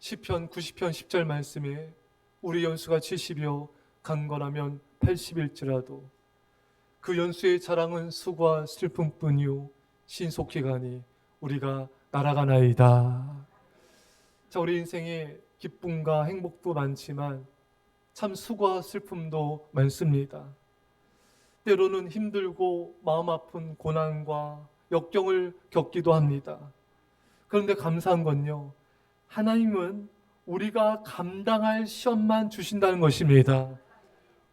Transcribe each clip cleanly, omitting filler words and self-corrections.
시편 90편 10절 말씀에 우리 연수가 70이요 강건하면 80일지라도 그 연수의 자랑은 수고와 슬픔뿐이요 신속히 가니 우리가 날아가나이다. 자, 우리 인생에 기쁨과 행복도 많지만 참 수고와 슬픔도 많습니다. 때로는 힘들고 마음 아픈 고난과 역경을 겪기도 합니다. 그런데 감사한 건요, 하나님은 우리가 감당할 시험만 주신다는 것입니다.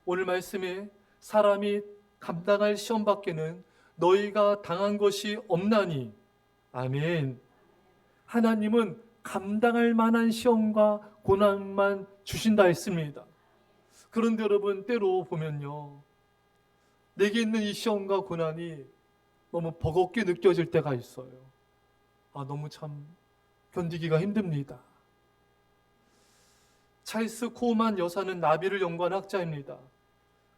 오늘 말씀에 사람이 감당할 시험밖에는 너희가 당한 것이 없나니. 아멘. 하나님은 감당할 만한 시험과 고난만 주신다 했습니다. 그런데 여러분, 때로 보면요, 내게 있는 이 시험과 고난이 너무 버겁게 느껴질 때가 있어요. 너무 참 견디기가 힘듭니다. 찰스 코우만 여사는 나비를 연구한 학자입니다.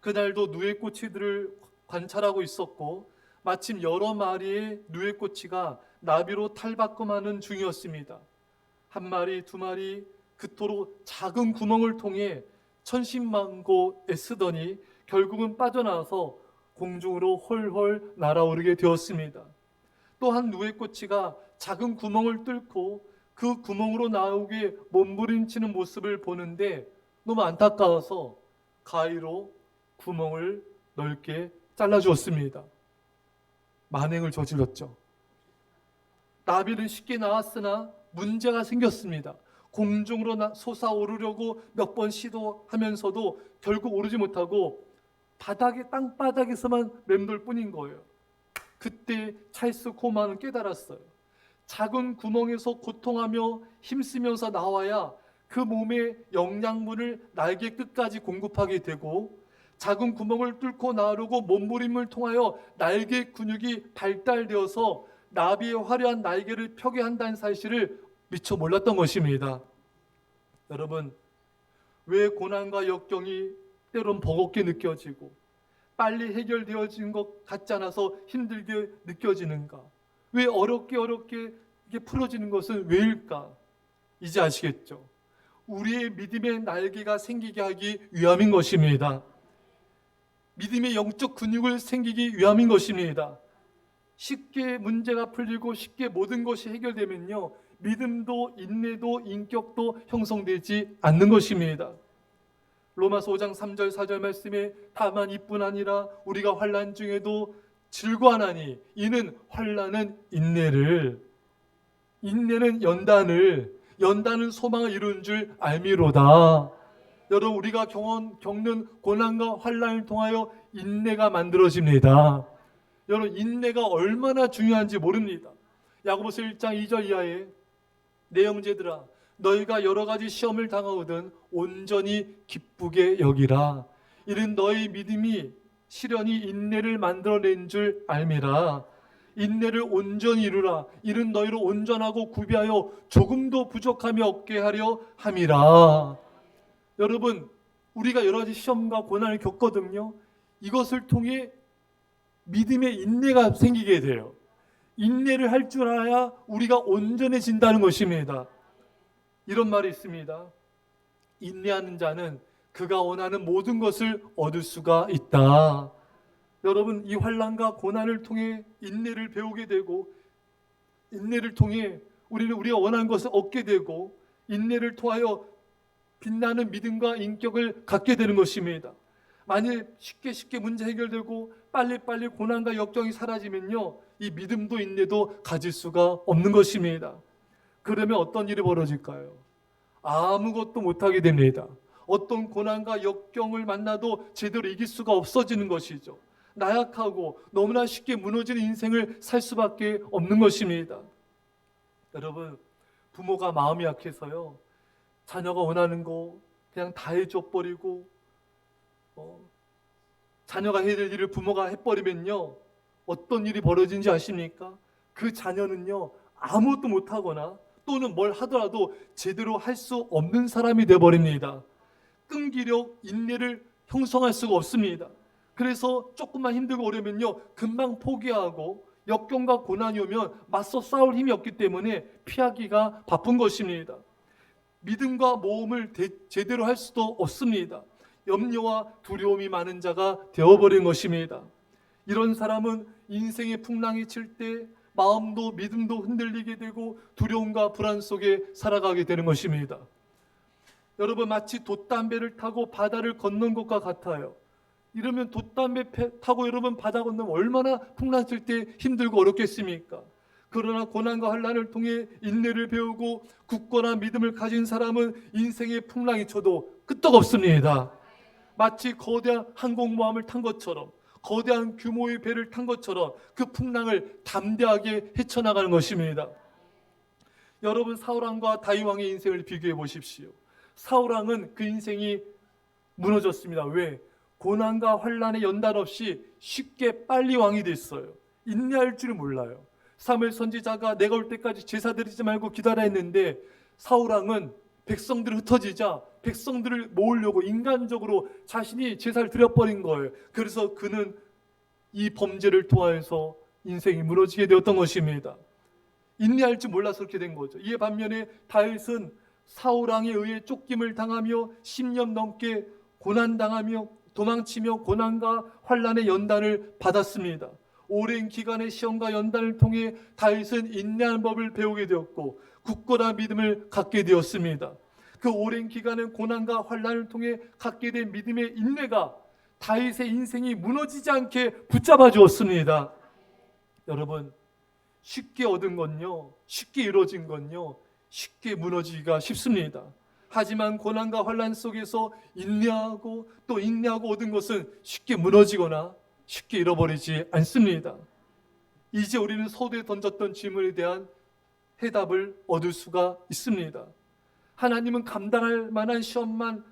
그날도 누에꼬치들을 관찰하고 있었고 마침 여러 마리의 누에꼬치가 나비로 탈바꿈하는 중이었습니다. 한 마리, 두 마리 그토록 작은 구멍을 통해 천신만고 애쓰더니 결국은 빠져나와서 공중으로 헐헐 날아오르게 되었습니다. 또 한 누에꼬치가 작은 구멍을 뚫고 그 구멍으로 나오게 몸부림치는 모습을 보는데 너무 안타까워서 가위로 구멍을 넓게 잘라주었습니다. 만행을 저질렀죠. 나비는 쉽게 나왔으나 문제가 생겼습니다. 공중으로 솟아오르려고 몇 번 시도하면서도 결국 오르지 못하고 땅바닥에서만 맴돌 뿐인 거예요. 그때 찰스 코만은 깨달았어요. 작은 구멍에서 고통하며 힘쓰면서 나와야 그 몸의 영양분을 날개 끝까지 공급하게 되고 작은 구멍을 뚫고 나르고 몸부림을 통하여 날개 근육이 발달되어서 나비의 화려한 날개를 펴게 한다는 사실을 미처 몰랐던 것입니다. 여러분, 왜 고난과 역경이 때론 버겁게 느껴지고 빨리 해결되어진 것 같지 않아서 힘들게 느껴지는가? 왜 어렵게 이게 풀어지는 것은 왜일까? 이제 아시겠죠? 우리의 믿음의 날개가 생기게 하기 위함인 것입니다. 믿음의 영적 근육을 생기기 위함인 것입니다. 쉽게 문제가 풀리고 쉽게 모든 것이 해결되면요, 믿음도 인내도 인격도 형성되지 않는 것입니다. 로마서 5장 3절 4절 말씀에 다만 이뿐 아니라 우리가 환난 중에도 즐거워하나니 이는 환난은 인내는 연단은 소망을 이루는 줄 알미로다. 여러분, 우리가 겪는 고난과 환난을 통하여 인내가 만들어집니다. 여러분, 인내가 얼마나 중요한지 모릅니다. 야고보서 1장 2절 이하에 내 형제들아 너희가 여러 가지 시험을 당하거든 온전히 기쁘게 여기라. 이는 너희 믿음이 시련이 인내를 만들어낸 줄 알미라. 인내를 온전히 이루라. 이는 너희로 온전하고 구비하여 조금도 부족함이 없게 하려 함이라. 여러분, 우리가 여러 가지 시험과 고난을 겪거든요. 이것을 통해 믿음의 인내가 생기게 돼요. 인내를 할 줄 알아야 우리가 온전해진다는 것입니다. 이런 말이 있습니다. 인내하는 자는 그가 원하는 모든 것을 얻을 수가 있다. 여러분, 이 환난과 고난을 통해 인내를 배우게 되고 인내를 통해 우리는 우리가 원하는 것을 얻게 되고 인내를 통하여 빛나는 믿음과 인격을 갖게 되는 것입니다. 만일 쉽게 문제 해결되고 빨리 고난과 역경이 사라지면요, 이 믿음도 인내도 가질 수가 없는 것입니다. 그러면 어떤 일이 벌어질까요? 아무것도 못하게 됩니다. 어떤 고난과 역경을 만나도 제대로 이길 수가 없어지는 것이죠. 나약하고 너무나 쉽게 무너지는 인생을 살 수밖에 없는 것입니다. 여러분, 부모가 마음이 약해서요, 자녀가 원하는 거 그냥 다 해줘버리고 자녀가 해야 될 일을 부모가 해버리면요, 어떤 일이 벌어지는지 아십니까? 그 자녀는요, 아무것도 못하거나 또는 뭘 하더라도 제대로 할 수 없는 사람이 되어버립니다. 끈기력, 인내를 형성할 수가 없습니다. 그래서 조금만 힘들고 어려면요, 금방 포기하고 역경과 고난이 오면 맞서 싸울 힘이 없기 때문에 피하기가 바쁜 것입니다. 믿음과 모험을 제대로 할 수도 없습니다. 염려와 두려움이 많은 자가 되어버린 것입니다. 이런 사람은 인생의 풍랑이 칠 때 마음도 믿음도 흔들리게 되고 두려움과 불안 속에 살아가게 되는 것입니다. 여러분, 마치 돛담배를 타고 바다를 건넌 것과 같아요. 이러면 돛담배 타고 여러분 바다 건너면 얼마나 풍랑 칠 때 힘들고 어렵겠습니까? 그러나 고난과 환난을 통해 인내를 배우고 굳건한 믿음을 가진 사람은 인생의 풍랑이 쳐도 끄떡없습니다. 마치 거대한 항공모함을 탄 것처럼, 거대한 규모의 배를 탄 것처럼 그 풍랑을 담대하게 헤쳐나가는 것입니다. 여러분, 사울왕과 다윗왕의 인생을 비교해 보십시오. 사울왕은 그 인생이 무너졌습니다. 왜? 고난과 환난의 연단 없이 쉽게 빨리 왕이 됐어요. 인내할 줄을 몰라요. 사무엘 선지자가 내가 올 때까지 제사 드리지 말고 기다려 했는데 사울왕은 백성들이 흩어지자 백성들을 모으려고 인간적으로 자신이 제사를 드려버린 거예요. 그래서 그는 이 범죄를 통하여서 인생이 무너지게 되었던 것입니다. 인내할 줄 몰라서 그렇게 된 거죠. 이에 반면에 다윗은 사울왕에 의해 쫓김을 당하며 10년 넘게 고난당하며 도망치며 고난과 환난의 연단을 받았습니다. 오랜 기간의 시험과 연단을 통해 다윗은 인내하는 법을 배우게 되었고 굳건한 믿음을 갖게 되었습니다. 그 오랜 기간의 고난과 환난을 통해 갖게 된 믿음의 인내가 다윗의 인생이 무너지지 않게 붙잡아 주었습니다. 여러분, 쉽게 얻은 건요, 쉽게 이루어진 건요, 쉽게 무너지기가 쉽습니다. 하지만 고난과 환난 속에서 인내하고 또 인내하고 얻은 것은 쉽게 무너지거나 쉽게 잃어버리지 않습니다. 이제 우리는 서두에 던졌던 질문에 대한 해답을 얻을 수가 있습니다. 하나님은 감당할 만한 시험만,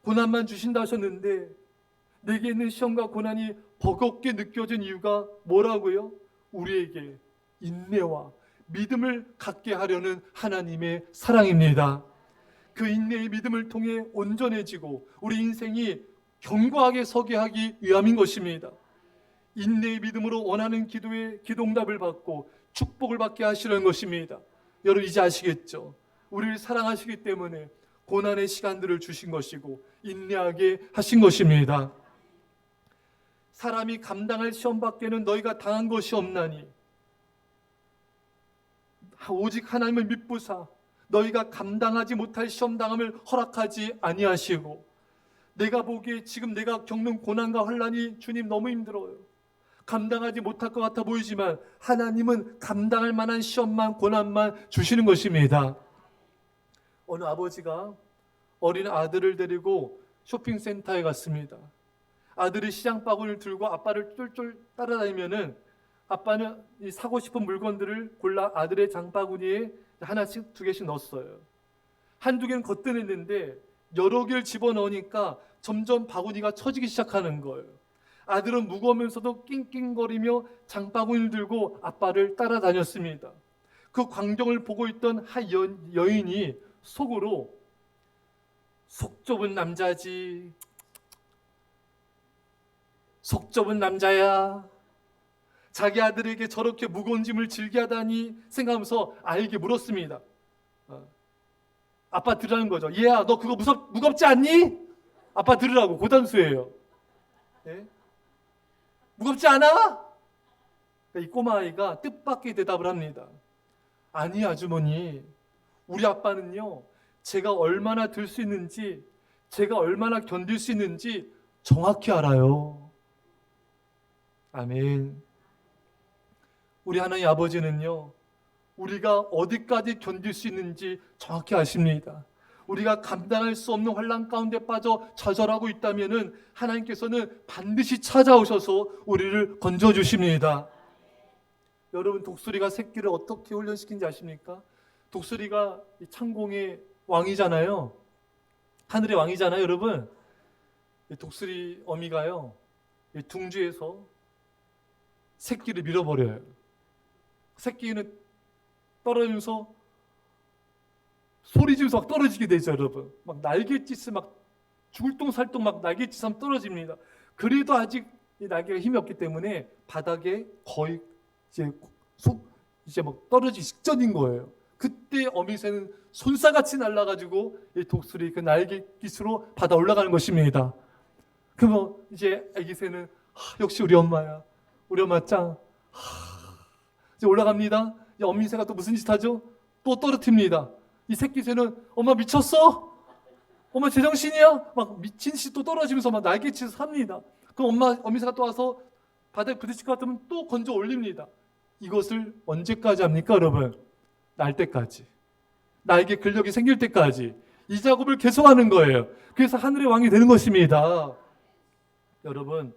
고난만 주신다 하셨는데 내게 있는 시험과 고난이 버겁게 느껴진 이유가 뭐라고요? 우리에게 인내와 믿음을 갖게 하려는 하나님의 사랑입니다. 그 인내의 믿음을 통해 온전해지고 우리 인생이 견고하게 서게 하기 위함인 것입니다. 인내의 믿음으로 원하는 기도에 기도응답을 받고 축복을 받게 하시려는 것입니다. 여러분, 이제 아시겠죠? 우리를 사랑하시기 때문에 고난의 시간들을 주신 것이고 인내하게 하신 것입니다. 사람이 감당할 시험 밖에는 너희가 당한 것이 없나니 오직 하나님을 믿부사 너희가 감당하지 못할 시험 당함을 허락하지 아니하시고, 내가 보기에 지금 내가 겪는 고난과 환난이 주님 너무 힘들어요. 감당하지 못할 것 같아 보이지만 하나님은 감당할 만한 시험만 고난만 주시는 것입니다. 어느 아버지가 어린 아들을 데리고 쇼핑센터에 갔습니다. 아들이 시장 바구니를 들고 아빠를 쫄쫄 따라다니면은 아빠는 이 사고 싶은 물건들을 골라 아들의 장바구니에 하나씩 두 개씩 넣었어요. 한두 개는 거뜬했는데 여러 개를 집어넣으니까 점점 바구니가 처지기 시작하는 거예요. 아들은 무거우면서도 낑낑거리며 장바구니를 들고 아빠를 따라다녔습니다. 그 광경을 보고 있던 한 여인이 속으로 속 좁은 남자지, 속 좁은 남자야, 자기 아들에게 저렇게 무거운 짐을 질게 하다니 생각하면서 아이에게 물었습니다. 아빠 들으라는 거죠. 얘야, 너 그거 무겁지 않니? 아빠 들으라고. 고단수예요. 네? 무겁지 않아? 이 꼬마아이가 뜻밖의 대답을 합니다. 아니 아주머니, 우리 아빠는요 제가 얼마나 들 수 있는지, 제가 얼마나 견딜 수 있는지 정확히 알아요. 아멘. 우리 하나님 아버지는요 우리가 어디까지 견딜 수 있는지 정확히 아십니다. 우리가 감당할 수 없는 환난 가운데 빠져 좌절하고 있다면은 하나님께서는 반드시 찾아오셔서 우리를 건져주십니다. 여러분, 독수리가 새끼를 어떻게 훈련시킨지 아십니까? 독수리가 창공의 왕이잖아요. 하늘의 왕이잖아요, 여러분. 독수리 어미가요 둥지에서 새끼를 밀어버려요. 새끼는 떨어지면서 소리지면서 막 떨어지게 되죠, 여러분. 막 날갯짓을 막 죽을 똥살똥 막 날갯짓하면 떨어집니다. 그래도 아직 이 날개가 힘이 없기 때문에 바닥에 거의 이제 막 떨어지기 직전인 거예요. 그때 어미새는 손살같이 날아가지고 이 독수리 그 날개깃으로 받아 올라가는 것입니다. 그러면 이제 아기새는 역시 우리 엄마야. 우리 엄마 짱. 이제 올라갑니다. 이제 어미새가 또 무슨 짓 하죠? 또 떨어뜨립니다. 이 새끼새는 엄마 미쳤어? 엄마 제정신이야? 막 미친 듯이 또 떨어지면서 막 날개치서 삽니다. 그럼 어미새가 또 와서 바닥에 부딪힐 것 같으면 또 건져 올립니다. 이것을 언제까지 합니까, 여러분? 날 때까지. 나에게 근력이 생길 때까지 이 작업을 계속하는 거예요. 그래서 하늘의 왕이 되는 것입니다. 여러분,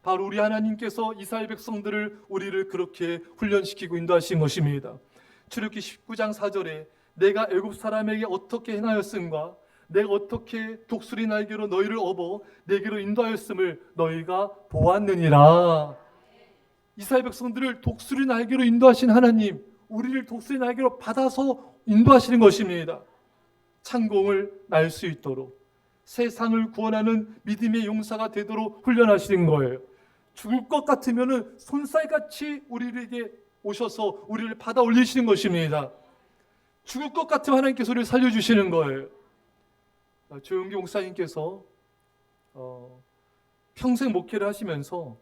바로 우리 하나님께서 이스라엘 백성들을 우리를 그렇게 훈련시키고 인도하신 것입니다. 출애굽기 19장 4절에 내가 애굽 사람에게 어떻게 행하였음과 내가 어떻게 독수리 날개로 너희를 업어 내게로 인도하였음을 너희가 보았느니라. 이스라엘 백성들을 독수리 날개로 인도하신 하나님, 우리를 독수리 날개로 받아서 인도하시는 것입니다. 창공을 날 수 있도록, 세상을 구원하는 믿음의 용사가 되도록 훈련하시는 거예요. 죽을 것 같으면은 손살같이 우리에게 오셔서 우리를 받아 올리시는 것입니다. 죽을 것 같으면 하나님께서 우리를 살려주시는 거예요. 조용기 목사님께서 평생 목회를 하시면서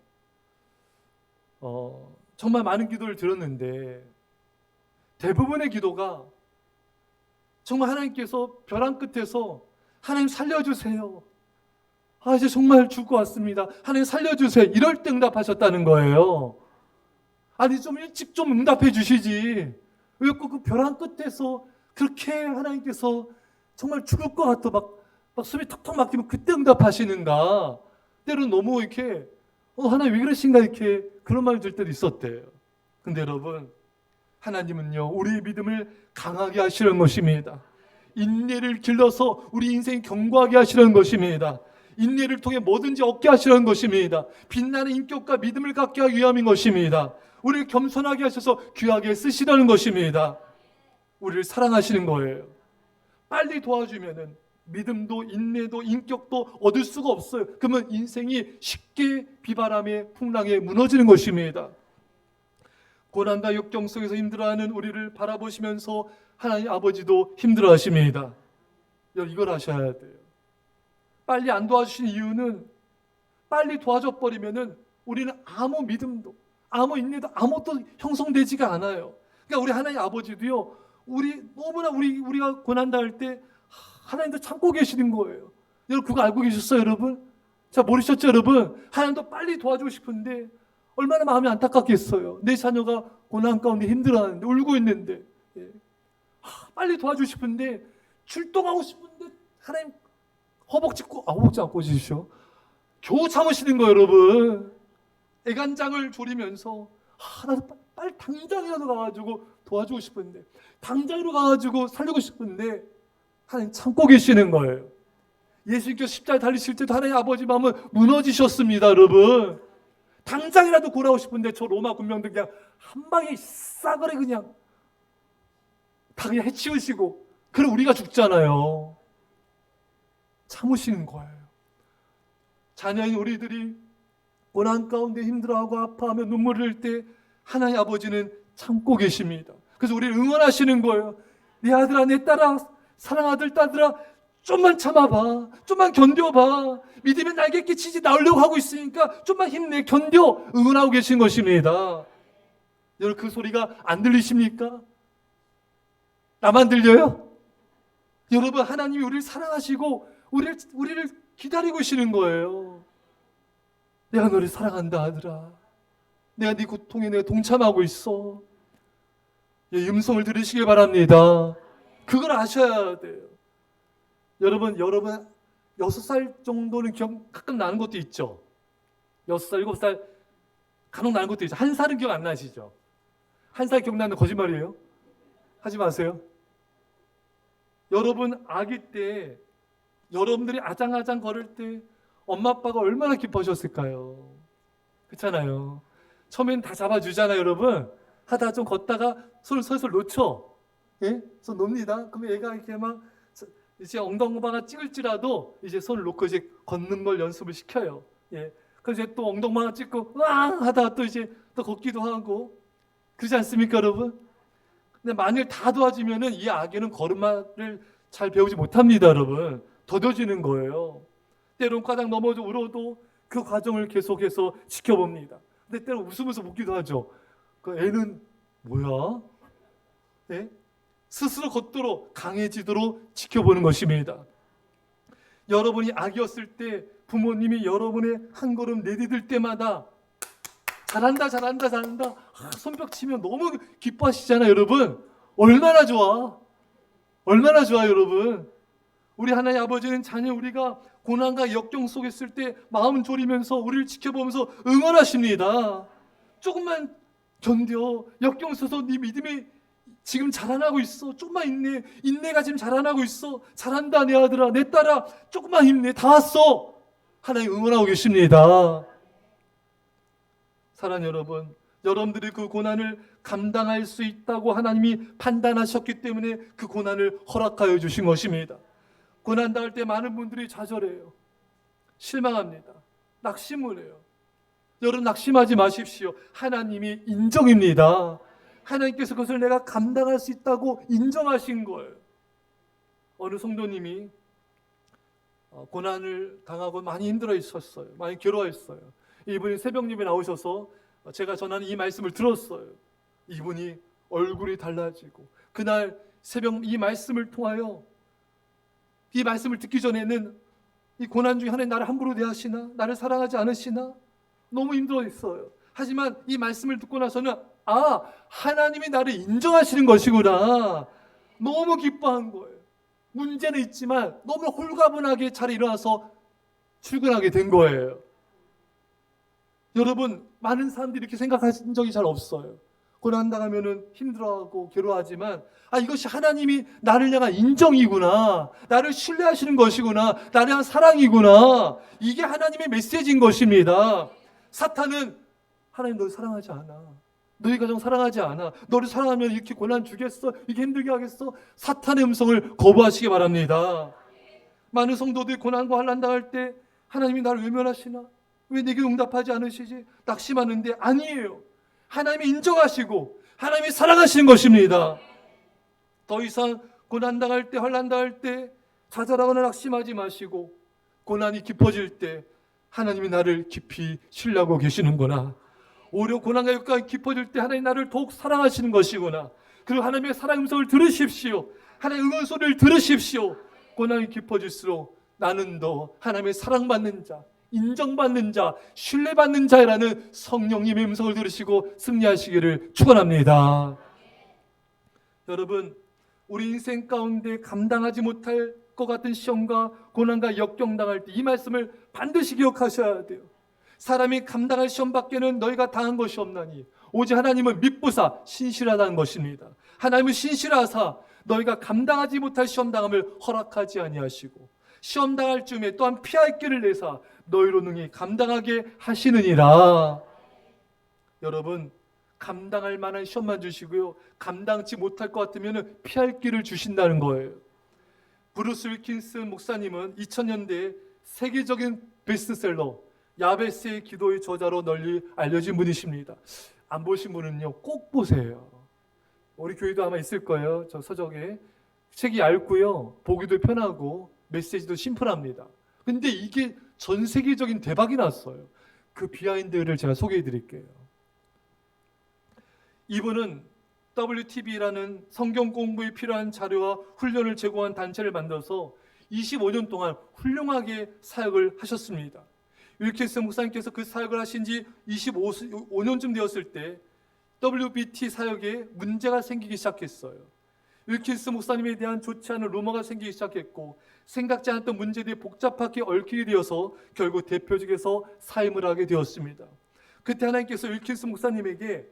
정말 많은 기도를 들었는데 대부분의 기도가 정말 하나님께서 벼랑 끝에서 하나님 살려주세요. 이제 정말 죽을 것 같습니다. 하나님 살려주세요. 이럴 때 응답하셨다는 거예요. 아니 좀 일찍 좀 응답해 주시지. 왜 꼭 그 벼랑 끝에서 그렇게 하나님께서 정말 죽을 것 같아 막 숨이 턱턱 막히면 그때 응답하시는가. 때로는 너무 이렇게 하나님 왜 그러신가 이렇게 그런 말을 들 때도 있었대요. 근데 여러분, 하나님은요 우리의 믿음을 강하게 하시는 것입니다. 인내를 길러서 우리 인생 견고하게 하시는 것입니다. 인내를 통해 뭐든지 얻게 하시는 것입니다. 빛나는 인격과 믿음을 갖게 하기 위함인 것입니다. 우리를 겸손하게 하셔서 귀하게 쓰시려는 것입니다. 우리를 사랑하시는 거예요. 빨리 도와주면은 믿음도 인내도 인격도 얻을 수가 없어요. 그러면 인생이 쉽게 비바람에 풍랑에 무너지는 것입니다. 고난과 역경 속에서 힘들어하는 우리를 바라보시면서 하나님 아버지도 힘들어하십니다. 이걸 아셔야 돼요. 빨리 안 도와주시는 이유는 빨리 도와줘 버리면은 우리는 아무 믿음도 아무 인내도 아무것도 형성되지가 않아요. 그러니까 우리 하나님 아버지도요. 너무나 우리가 고난당할 때 하나님도 참고 계시는 거예요. 여러분 그거 알고 계셨어요, 여러분? 자, 모르셨죠, 여러분? 하나님도 빨리 도와주고 싶은데 얼마나 마음이 안타깝겠어요. 내 자녀가 고난 가운데 힘들어하는데 울고 있는데 빨리 도와주고 싶은데 출동하고 싶은데 하나님 허벅지 안 꽂으시오. 겨우 참으시는 거예요, 여러분. 애간장을 졸이면서 나도 빨리 당장이라도 가가지고 도와주고 싶은데 당장으로 가가지고 살리고 싶은데 하나님 참고 계시는 거예요. 예수님께서 십자가에 달리실 때도 하나님 아버지 마음은 무너지셨습니다, 여러분. 당장이라도 구하고 싶은데 저 로마 군병들 그냥 한 방에 싸그리 그냥 다 그냥 해치우시고 그럼 우리가 죽잖아요. 참으시는 거예요. 자녀인 우리들이 고난 가운데 힘들어하고 아파하며 눈물을 흘릴 때 하나님 아버지는 참고 계십니다. 그래서 우리를 응원하시는 거예요. 내 아들아, 내 딸아, 사랑 아들, 딸들아, 좀만 참아봐. 좀만 견뎌봐. 믿음의 날개 끼치지 나오려고 하고 있으니까 좀만 힘내, 견뎌. 응원하고 계신 것입니다. 여러분 그 소리가 안 들리십니까? 나만 들려요? 여러분 하나님이 우리를 사랑하시고 우리를 기다리고 계시는 거예요. 내가 너를 사랑한다, 아들아. 내가 네 고통에 내가 동참하고 있어. 이 음성을 들으시길 바랍니다. 그걸 아셔야 돼요. 여러분 6살 정도는 기억 가끔 나는 것도 있죠. 6살, 7살 간혹 나는 것도 있죠. 1살은 기억 안 나시죠? 1살 기억나는 거짓말이에요? 하지 마세요. 여러분 아기 때 여러분들이 아장아장 걸을 때 엄마 아빠가 얼마나 기뻐하셨을까요? 그렇잖아요. 처음엔 다 잡아주잖아요, 여러분. 하다가 좀 걷다가 손을 슬슬 놓죠. 예? 손 놓습니다. 그럼 얘가 이렇게 막 이제 엉덩방아 찍을지라도 이제 손을 놓고 이제 걷는 걸 연습을 시켜요. 예. 그래서 이제 또 엉덩방아 찍고 으앙 하다가 또 이제 또 걷기도 하고 그러지 않습니까, 여러분? 근데 만일 다 도와지면은 이 아기는 걸음마를 잘 배우지 못합니다, 여러분. 더뎌지는 거예요. 때론 과장 넘어져 울어도 그 과정을 계속해서 지켜봅니다. 근데 때론 웃으면서 웃기도 하죠. 그 애는 뭐야? 네? 스스로 걷도록 강해지도록 지켜보는 것입니다. 여러분이 아기였을 때 부모님이 여러분의 한 걸음 내디딜 때마다 잘한다 잘한다 잘한다 손뼉 치면 너무 기뻐하시잖아요. 여러분 얼마나 좋아, 얼마나 좋아. 여러분 우리 하나님 아버지는 자녀 우리가 고난과 역경 속에 있을 때 마음 졸이면서 우리를 지켜보면서 응원하십니다. 조금만 견뎌. 역경 속에서 네 믿음이 지금 자라나고 있어. 조금만 힘내. 인내가 지금 자라나고 있어. 잘한다 내 아들아 내 딸아 조금만 힘내. 다 왔어. 하나님 응원하고 계십니다. 사랑하는 여러분, 여러분들이 그 고난을 감당할 수 있다고 하나님이 판단하셨기 때문에 그 고난을 허락하여 주신 것입니다. 고난 당할 때 많은 분들이 좌절해요. 실망합니다. 낙심을 해요. 여러분 낙심하지 마십시오. 하나님이 인정입니다. 하나님께서 그것을 내가 감당할 수 있다고 인정하신 거예요. 어느 성도님이 고난을 당하고 많이 힘들어 있었어요. 많이 괴로워했어요. 이분이 새벽 예배 나오셔서 제가 전하는 이 말씀을 들었어요. 이분이 얼굴이 달라지고 그날 새벽 이 말씀을 통하여 이 말씀을 듣기 전에는 이 고난 중에 하나님 나를 함부로 대하시나? 나를 사랑하지 않으시나? 너무 힘들어했어요. 하지만 이 말씀을 듣고 나서는 하나님이 나를 인정하시는 것이구나. 너무 기뻐한 거예요. 문제는 있지만 너무 홀가분하게 잘 일어나서 출근하게 된 거예요. 여러분 많은 사람들이 이렇게 생각하신 적이 잘 없어요. 고난당하면 힘들어하고 괴로워하지만 이것이 하나님이 나를 향한 인정이구나. 나를 신뢰하시는 것이구나. 나를 향한 사랑이구나. 이게 하나님의 메시지인 것입니다. 사탄은 하나님 너를 사랑하지 않아. 너희 가정 사랑하지 않아. 너를 사랑하면 이렇게 고난 주겠어? 이렇게 힘들게 하겠어? 사탄의 음성을 거부하시기 바랍니다. 많은 성도들이 고난과 환난 당할 때 하나님이 나를 외면하시나? 왜 내게 응답하지 않으시지? 낙심하는데 아니에요. 하나님이 인정하시고 하나님이 사랑하시는 것입니다. 더 이상 고난당할 때 환난당할 때 좌절하거나 낙심하지 마시고 고난이 깊어질 때 하나님이 나를 깊이 신뢰하고 계시는구나. 오히려 고난과 역경이 깊어질 때 하나님 나를 더욱 사랑하시는 것이구나. 그리고 하나님의 사랑 음성을 들으십시오. 하나님의 응원 소리를 들으십시오. 고난이 깊어질수록 나는 더 하나님의 사랑받는 자, 인정받는 자, 신뢰받는 자라는 성령님의 음성을 들으시고 승리하시기를 축원합니다. 여러분 우리 인생 가운데 감당하지 못할 것 같은 시험과 고난과 역경 당할 때 이 말씀을 반드시 기억하셔야 돼요. 사람이 감당할 시험 밖에는 너희가 당한 것이 없나니 오직 하나님은 미쁘사 신실하다는 것입니다. 하나님은 신실하사 너희가 감당하지 못할 시험 당함을 허락하지 아니하시고 시험 당할 즈음에 또한 피할 길을 내사 너희로 능히 감당하게 하시느니라. 여러분 감당할 만한 시험만 주시고요. 감당치 못할 것 같으면 피할 길을 주신다는 거예요. 브루스 윌킨스 목사님은 2000년대에 세계적인 베스트셀러 야베스의 기도의 저자로 널리 알려진 분이십니다. 안 보신 분은요 꼭 보세요. 우리 교회도 아마 있을 거예요. 저 서적에 책이 얇고요 보기도 편하고 메시지도 심플합니다. 근데 이게 전 세계적인 대박이 났어요. 그 비하인드를 제가 소개해 드릴게요. 이분은 WTB라는 성경 공부에 필요한 자료와 훈련을 제공한 단체를 만들어서 25년 동안 훌륭하게 사역을 하셨습니다. 윌킨스 목사님께서 그 사역을 하신 지 25년쯤 되었을 때 WBT 사역에 문제가 생기기 시작했어요. 윌킨스 목사님에 대한 좋지 않은 루머가 생기기 시작했고 생각지 않았던 문제들이 복잡하게 얽히게 되어서 결국 대표직에서 사임을 하게 되었습니다. 그때 하나님께서 윌킨스 목사님에게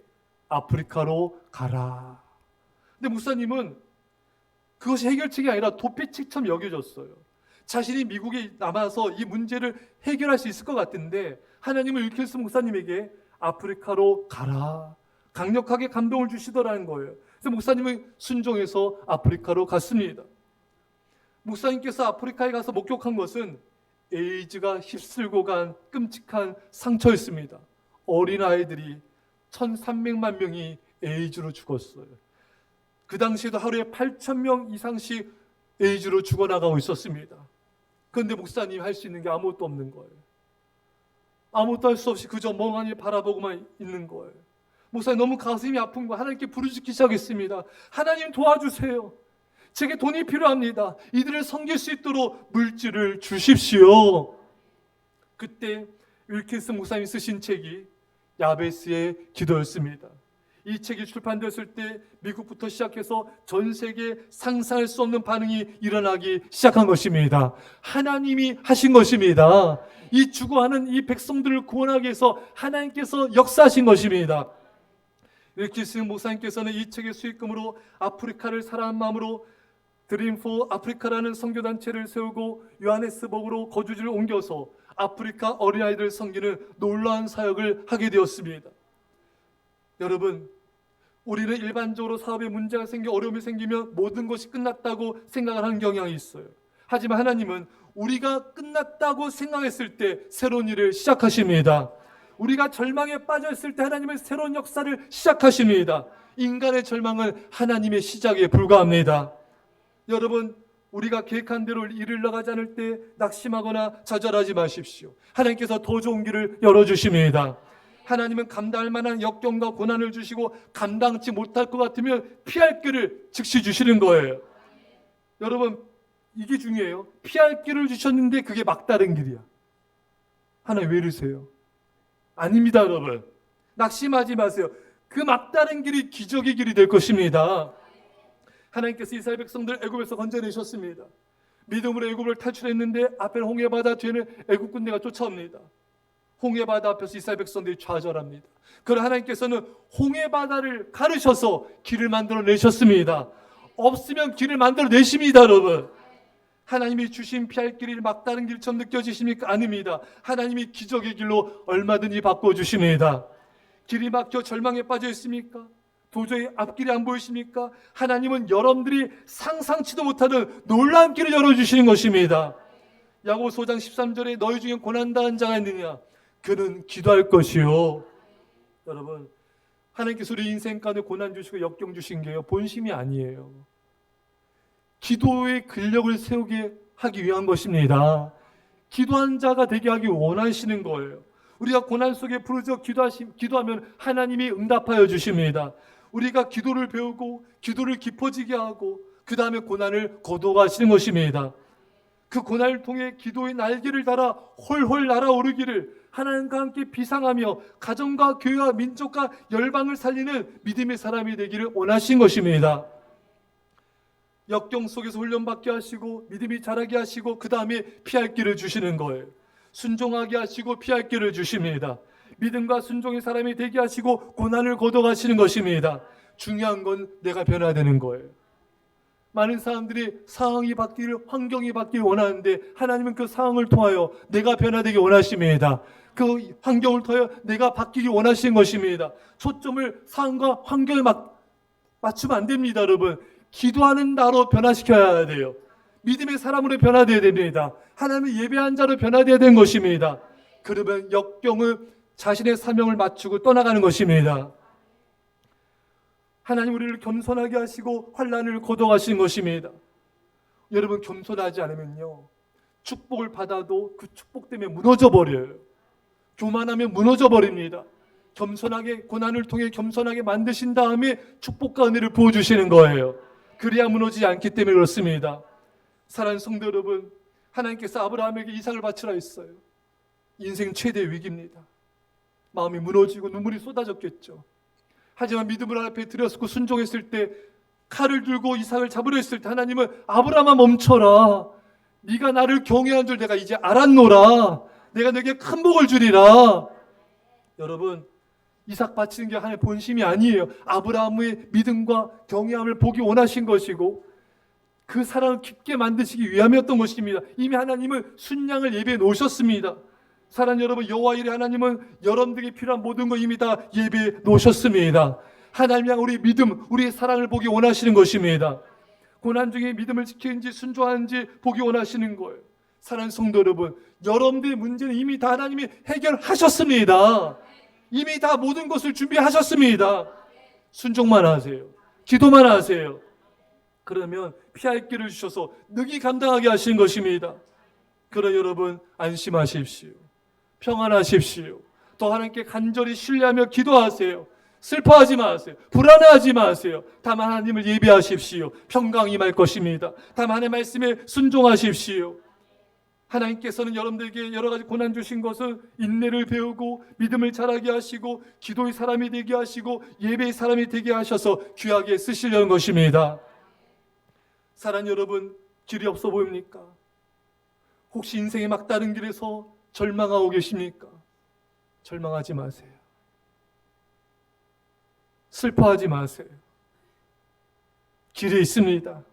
아프리카로 가라. 근데 목사님은 그것이 해결책이 아니라 도피책처럼 여겨졌어요. 자신이 미국에 남아서 이 문제를 해결할 수 있을 것 같은데 하나님은 윌킨스 목사님에게 아프리카로 가라. 강력하게 감동을 주시더라는 거예요. 그래서 목사님은 순종해서 아프리카로 갔습니다. 목사님께서 아프리카에 가서 목격한 것은 에이즈가 휩쓸고 간 끔찍한 상처였습니다. 어린아이들이 1300만 명이 에이즈로 죽었어요. 그 당시에도 하루에 8,000명 이상씩 에이즈로 죽어나가고 있었습니다. 그런데 목사님이 할 수 있는 게 아무것도 없는 거예요. 아무것도 할 수 없이 그저 멍하니 바라보고만 있는 거예요. 목사님 너무 가슴이 아픈 거 하나님께 부르짖기 시작했습니다. 하나님 도와주세요. 제게 돈이 필요합니다. 이들을 섬길 수 있도록 물질을 주십시오. 그때 윌킨스 목사님이 쓰신 책이 야베스의 기도였습니다. 이 책이 출판됐을 때 미국부터 시작해서 전 세계에 상상할 수 없는 반응이 일어나기 시작한 것입니다. 하나님이 하신 것입니다. 이 죽어가는 이 백성들을 구원하기 위해서 하나님께서 역사하신 것입니다. 윌킨스 목사님께서는 이 책의 수익금으로 아프리카를 사랑하는 마음으로 드림 포 아프리카라는 선교단체를 세우고 요하네스버그로 거주지를 옮겨서 아프리카 어린아이들 섬기는 놀라운 사역을 하게 되었습니다. 여러분, 우리는 일반적으로 사업에 문제가 생겨 어려움이 생기면 모든 것이 끝났다고 생각을 하는 경향이 있어요. 하지만 하나님은 우리가 끝났다고 생각했을 때 새로운 일을 시작하십니다. 우리가 절망에 빠져 있을 때 하나님은 새로운 역사를 시작하십니다. 인간의 절망은 하나님의 시작에 불과합니다. 여러분, 우리가 계획한 대로 일을 나가지 않을 때 낙심하거나 좌절하지 마십시오. 하나님께서 더 좋은 길을 열어주십니다. 하나님은 감당할 만한 역경과 고난을 주시고 감당치 못할 것 같으면 피할 길을 즉시 주시는 거예요. 여러분, 이게 중요해요. 피할 길을 주셨는데 그게 막다른 길이야. 하나님 왜 이러세요? 아닙니다, 여러분. 낙심하지 마세요. 그 막다른 길이 기적의 길이 될 것입니다. 하나님께서 이스라엘 백성들 애굽에서 건져내셨습니다. 믿음으로 애굽을 탈출했는데 앞에는 홍해바다, 뒤에는 애굽 군대가 쫓아옵니다. 홍해바다 앞에서 이스라엘 백성들이 좌절합니다. 그러나 하나님께서는 홍해바다를 가르셔서 길을 만들어 내셨습니다. 없으면 길을 만들어 내십니다, 여러분. 하나님이 주신 피할 길이 막다른 길처럼 느껴지십니까? 아닙니다. 하나님이 기적의 길로 얼마든지 바꿔주십니다. 길이 막혀 절망에 빠져 있습니까? 도저히 앞길이 안 보이십니까? 하나님은 여러분들이 상상치도 못하는 놀라운 길을 열어주시는 것입니다. 야고보서 5장 13절에 너희 중에 고난당한 자가 있느냐? 그는 기도할 것이요. 여러분, 하나님께서 우리 인생 가운데 고난 주시고 역경 주신 게요, 본심이 아니에요. 기도의 근력을 세우게 하기 위한 것입니다. 기도한 자가 되게 하기 원하시는 거예요. 우리가 고난 속에 부르짖어 기도하면 하나님이 응답하여 주십니다. 우리가 기도를 배우고 기도를 깊어지게 하고 그 다음에 고난을 거둬가시는 것입니다. 그 고난을 통해 기도의 날개를 달아 홀홀 날아오르기를 하나님과 함께 비상하며 가정과 교회와 민족과 열방을 살리는 믿음의 사람이 되기를 원하신 것입니다. 역경 속에서 훈련받게 하시고 믿음이 자라게 하시고 그 다음에 피할 길을 주시는 거예요. 순종하게 하시고 피할 길을 주십니다. 믿음과 순종의 사람이 되게 하시고 고난을 거둬가시는 것입니다. 중요한 건 내가 변화되는 거예요. 많은 사람들이 상황이 바뀌기를, 환경이 바뀌기를 원하는데 하나님은 그 상황을 통하여 내가 변화되기 원하십니다. 그 환경을 통하여 내가 바뀌기 원하시는 것입니다. 초점을 상황과 환경에 맞추면 안 됩니다, 여러분. 기도하는 나로 변화시켜야 돼요. 믿음의 사람으로 변화되어야 됩니다. 하나님의 예배한 자로 변화되어야 되는 것입니다. 그러면 역경을 자신의 사명을 맞추고 떠나가는 것입니다. 하나님 우리를 겸손하게 하시고 환난을 거둬가시는 것입니다. 여러분, 겸손하지 않으면요, 축복을 받아도 그 축복 때문에 무너져 버려요. 교만하면 무너져 버립니다. 겸손하게, 고난을 통해 겸손하게 만드신 다음에 축복과 은혜를 부어주시는 거예요. 그래야 무너지지 않기 때문에 그렇습니다. 사랑하는 성도 여러분, 하나님께서 아브라함에게 이삭을 바치라 했어요. 인생 최대 위기입니다. 마음이 무너지고 눈물이 쏟아졌겠죠. 하지만 믿음을 앞에 들였고 순종했을 때, 칼을 들고 이삭을 잡으려 했을 때 하나님은 아브라함아 멈춰라. 네가 나를 경외한 줄 내가 이제 알았노라. 내가 너에게 큰 복을 주리라. 여러분, 이삭 바치는 게 하나님의 본심이 아니에요. 아브라함의 믿음과 경외함을 보기 원하신 것이고 그 사랑을 깊게 만드시기 위함이었던 것입니다. 이미 하나님은 순양을 예배해 놓으셨습니다. 사랑하는 여러분, 여호와 이레 하나님은 여러분들에게 필요한 모든 거 이미 다 예배해 놓으셨습니다. 하나님 향 우리 믿음, 우리의 사랑을 보기 원하시는 것입니다. 고난 중에 믿음을 지키는지 순종하는지 보기 원하시는 거예요. 사랑하는 성도 여러분, 여러분들의 문제는 이미 다 하나님이 해결하셨습니다. 이미 다 모든 것을 준비하셨습니다. 순종만 하세요. 기도만 하세요. 그러면 피할 길을 주셔서 능히 감당하게 하시는 것입니다. 그러나 여러분 안심하십시오. 평안하십시오. 또 하나님께 간절히 신뢰하며 기도하세요. 슬퍼하지 마세요. 불안해하지 마세요. 다만 하나님을 예배하십시오. 평강이 임할 것입니다. 다만 하나님의 말씀에 순종하십시오. 하나님께서는 여러분들에게 여러 가지 고난 주신 것은 인내를 배우고 믿음을 자라게 하시고 기도의 사람이 되게 하시고 예배의 사람이 되게 하셔서 귀하게 쓰시려는 것입니다. 사랑하는 여러분, 길이 없어 보입니까? 혹시 인생의 막다른 길에서 절망하고 계십니까? 절망하지 마세요. 슬퍼하지 마세요. 길이 있습니다.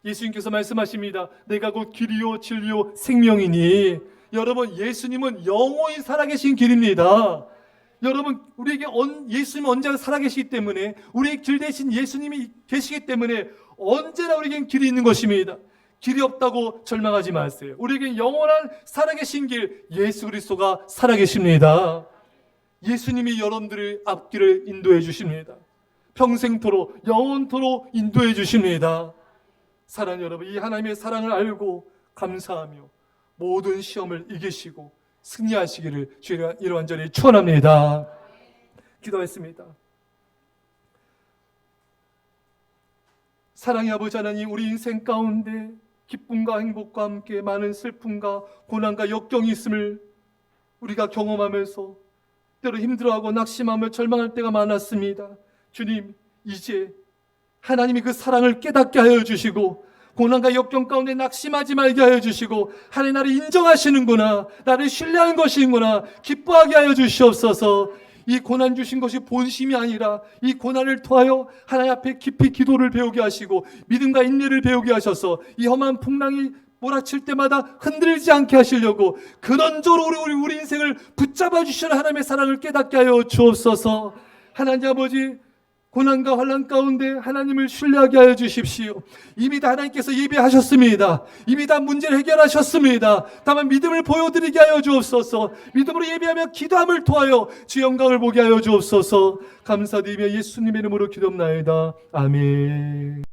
예수님께서 말씀하십니다. 내가 곧 길이요 진리요 생명이니. 여러분, 예수님은 영원히 살아계신 길입니다. 여러분, 우리에게 예수님은 언제나 살아계시기 때문에, 우리의 길 대신 예수님이 계시기 때문에 언제나 우리에겐 길이 있는 것입니다. 길이 없다고 절망하지 마세요. 우리에겐 영원한 살아계신 길, 예수 그리스도가 살아계십니다. 예수님이 여러분들의 앞길을 인도해 주십니다. 평생토록 영원토록 인도해 주십니다. 사랑하는 여러분, 이 하나님의 사랑을 알고 감사하며 모든 시험을 이기시고 승리하시기를 주의 이름 완전히 축원합니다. 기도했습니다. 사랑의 아버지 하나님, 우리 인생 가운데 기쁨과 행복과 함께 많은 슬픔과 고난과 역경이 있음을 우리가 경험하면서 때로 힘들어하고 낙심하며 절망할 때가 많았습니다. 주님, 이제 하나님이 그 사랑을 깨닫게 하여 주시고 고난과 역경 가운데 낙심하지 말게 하여 주시고 하나님 나를 인정하시는구나, 나를 신뢰하는 것이구나 기뻐하게 하여 주시옵소서. 이 고난 주신 것이 본심이 아니라 이 고난을 통하여 하나님 앞에 깊이 기도를 배우게 하시고 믿음과 인내를 배우게 하셔서 이 험한 풍랑이 몰아칠 때마다 흔들리지 않게 하시려고 근원적으로 우리 인생을 붙잡아 주시는 하나님의 사랑을 깨닫게 하여 주옵소서. 하나님 아버지, 고난과 환난 가운데 하나님을 신뢰하게 하여 주십시오. 이미 다 하나님께서 예배하셨습니다. 이미 다 문제를 해결하셨습니다. 다만 믿음을 보여드리게 하여 주옵소서. 믿음으로 예배하며 기도함을 통하여 주 영광을 보게 하여 주옵소서. 감사드리며 예수님의 이름으로 기도합나이다. 아멘.